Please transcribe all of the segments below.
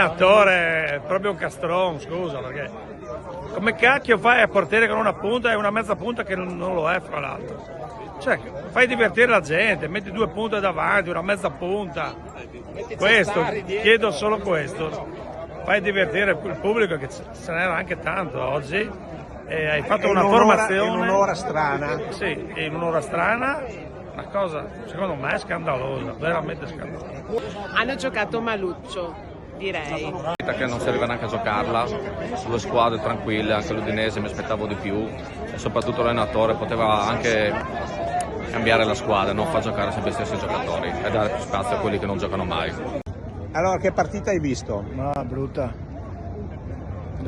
l'allenatore è proprio un castron, scusa, perché come cacchio fai a portiere con una punta e una mezza punta che non lo è, fra l'altro? Cioè, fai divertire la gente, metti 2 punte davanti, una mezza punta. Questo, chiedo solo questo. Fai divertire il pubblico, che ce n'era anche tanto oggi. E hai fatto una formazione. In un'ora strana. Sì, in un'ora strana. Una cosa, secondo me, scandalosa, veramente scandalosa. Hanno giocato maluccio, direi. Perché non serviva neanche a giocarla, 2 squadre tranquille, anche l'Udinese mi aspettavo di più e soprattutto l'allenatore poteva anche cambiare la squadra, non far giocare sempre gli stessi giocatori e dare più spazio a quelli che non giocano mai. Allora, che partita hai visto? Ma brutta,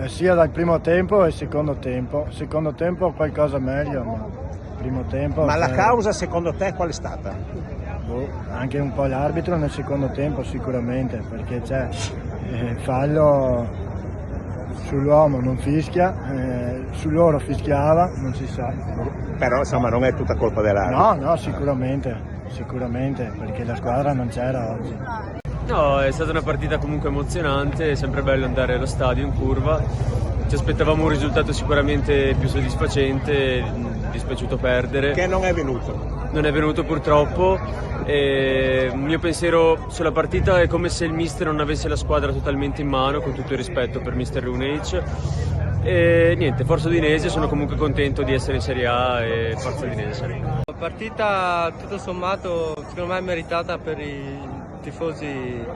sia dal primo tempo e secondo tempo. Secondo tempo qualcosa meglio, ma primo tempo... Ma la causa secondo te qual è stata? Anche un po' l'arbitro nel secondo tempo sicuramente, perché c'è fallo sull'uomo, non fischia, su loro fischiava, non si sa. Però insomma non è tutta colpa dell'arbitro. No, sicuramente, perché la squadra non c'era oggi. No, è stata una partita comunque emozionante, è sempre bello andare allo stadio in curva. Ci aspettavamo un risultato sicuramente più soddisfacente, dispiaciuto perdere. Che non è venuto. Non è venuto purtroppo. Il mio pensiero sulla partita è come se il mister non avesse la squadra totalmente in mano, con tutto il rispetto per mister Runeic. E niente, forza Udinese, sono comunque contento di essere in Serie A e forza Udinese. La partita tutto sommato secondo me è meritata per i tifosi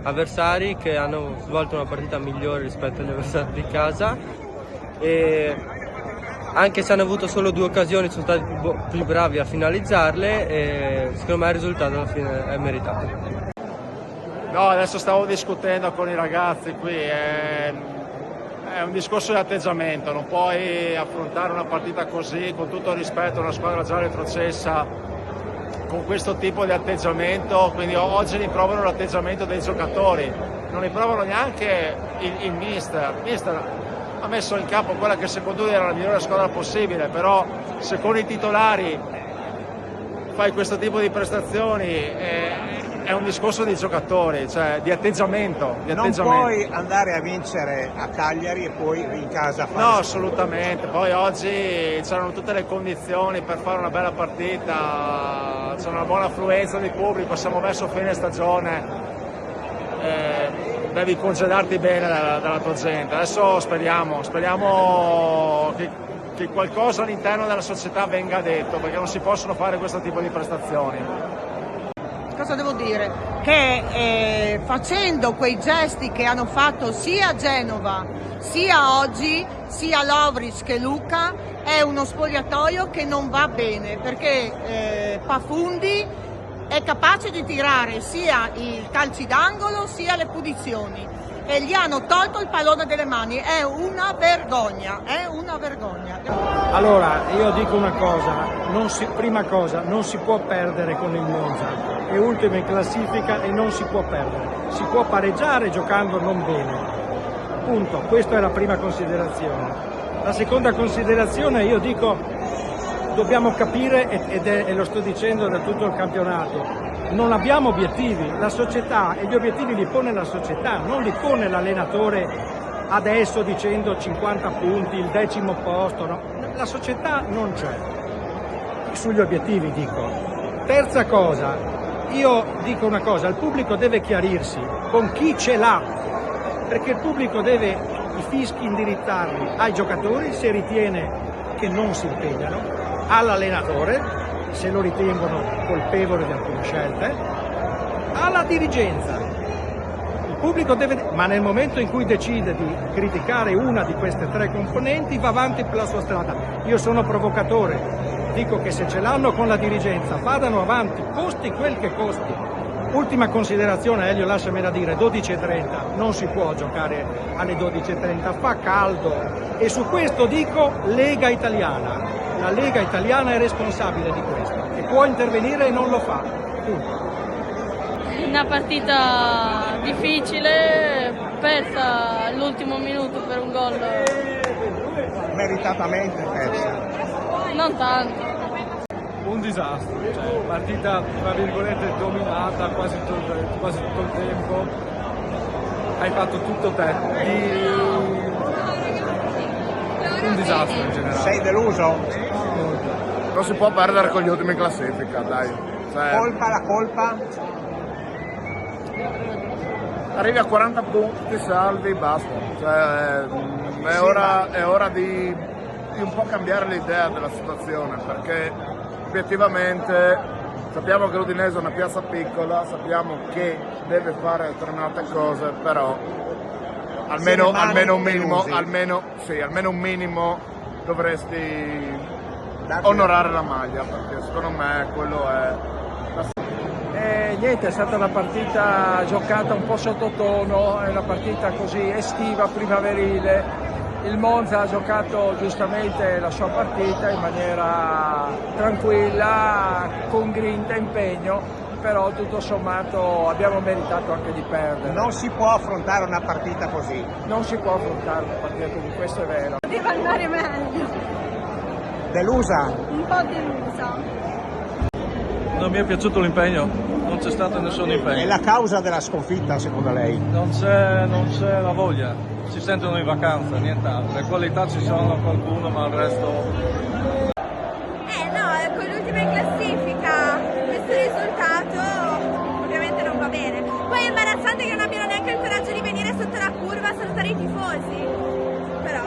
avversari che hanno svolto una partita migliore rispetto agli avversari di casa, e anche se hanno avuto solo 2 occasioni sono stati più bravi a finalizzarle e secondo me il risultato alla fine è meritato. No, adesso stavo discutendo con i ragazzi qui, è un discorso di atteggiamento, non puoi affrontare una partita così, con tutto il rispetto, una squadra già retrocessa, con questo tipo di atteggiamento. Quindi oggi riprovano l'atteggiamento dei giocatori, non riprovano neanche il mister. Il mister ha messo in campo quella che secondo lui era la migliore squadra possibile, però se con i titolari fai questo tipo di prestazioni è un discorso di giocatori, cioè di atteggiamento. Non puoi andare a vincere a Cagliari e poi in casa fare... No, assolutamente. Poi oggi c'erano tutte le condizioni per fare una bella partita, c'è una buona affluenza di pubblico, siamo verso fine stagione, devi congedarti bene dalla tua gente. Adesso speriamo che qualcosa all'interno della società venga detto, perché non si possono fare questo tipo di prestazioni. Cosa devo dire? Che facendo quei gesti che hanno fatto sia a Genova, sia oggi, sia Lovric che Luca, è uno spogliatoio che non va bene, perché Pafundi è capace di tirare sia i calci d'angolo sia le punizioni e gli hanno tolto il pallone dalle mani. È una vergogna, Allora, io dico una cosa, prima cosa, non si può perdere con il Monza, è ultimo in classifica e non si può perdere, si può pareggiare giocando non bene, punto, questa è la prima considerazione. La seconda considerazione, io dico, dobbiamo capire, e lo sto dicendo da tutto il campionato, non abbiamo obiettivi, la società, e gli obiettivi li pone la società, non li pone l'allenatore adesso dicendo 50 punti, il 10° posto, no? La società non c'è, sugli obiettivi dico. Terza cosa, io dico una cosa, il pubblico deve chiarirsi con chi ce l'ha, perché il pubblico deve i fischi indirizzarli ai giocatori se ritiene che non si impegnano, all'allenatore se lo ritengono colpevole di alcune scelte, alla dirigenza. Il pubblico deve, ma nel momento in cui decide di criticare una di queste 3 componenti va avanti per la sua strada. Io sono provocatore, dico che se ce l'hanno con la dirigenza vadano avanti, costi quel che costi. Ultima considerazione, Elio, lasciamela dire, 12:30, non si può giocare alle 12:30, fa caldo, e su questo dico Lega Italiana. La Lega Italiana è responsabile di questo e può intervenire e non lo fa. Punto. Una partita difficile, persa all'ultimo minuto per un gol. Meritatamente persa. Non tanto. Un disastro, cioè partita tra virgolette dominata quasi tutto il tempo. hai fatto tutto te, un disastro in generale. Sei deluso? Non si può perdere con gli ultimi in classifica, dai. La colpa? Arrivi a 40 punti, salvi, basta. È ora di un po' cambiare l'idea della situazione, perché obiettivamente sappiamo che l'Udinese è una piazza piccola, sappiamo che deve fare determinate cose, però almeno un minimo dovresti onorare la maglia, perché secondo me quello è. Niente, è stata una partita giocata un po' sottotono, è una partita così estiva, primaverile. Il Monza ha giocato giustamente la sua partita in maniera tranquilla, con grinta, impegno, però tutto sommato abbiamo meritato anche di perdere. Non si può affrontare una partita così. Non si può affrontare una partita così, questo è vero. Poteva andare meglio. Delusa? Un po' delusa. Non mi è piaciuto l'impegno, non c'è stato nessun impegno. È la causa della sconfitta secondo lei? Non c'è la voglia, si sentono in vacanza, nient'altro. Le qualità ci sono, qualcuno, ma il resto. No, con l'ultima in classifica questo risultato ovviamente non va bene. Poi è imbarazzante che non abbiano neanche il coraggio di venire sotto la curva a salutare i tifosi. Però.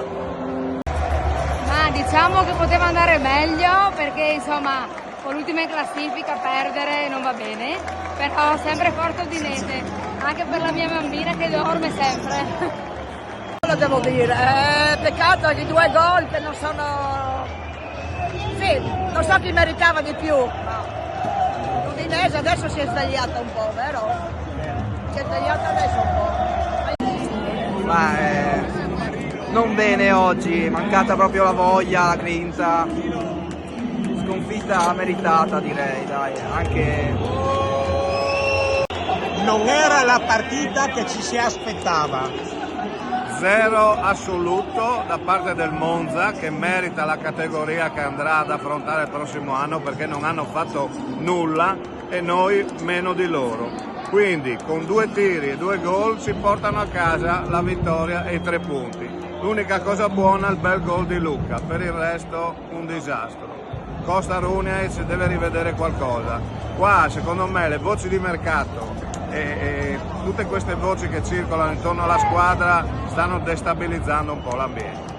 Ma diciamo che poteva andare meglio perché insomma con l'ultima in classifica perdere non va bene, però sempre forte Udinese, anche per la mia bambina che dorme sempre. Lo devo dire, peccato che i 2 gol che non sono. Sì, non so chi meritava di più. L'Udinese adesso si è svegliata un po', vero? Si è svegliata adesso un po'. Non bene oggi, mancata proprio la voglia, la grinta. Sconfitta meritata direi, dai, anche. Non era la partita che ci si aspettava. 0 assoluto da parte del Monza, che merita la categoria che andrà ad affrontare il prossimo anno, perché non hanno fatto nulla e noi meno di loro. Quindi con 2 tiri e 2 gol si portano a casa la vittoria e i 3 punti. L'unica cosa buona è il bel gol di Lucca, per il resto un disastro. Costa Runei si deve rivedere qualcosa. Qua secondo me le voci di mercato e tutte queste voci che circolano intorno alla squadra stanno destabilizzando un po' l'ambiente.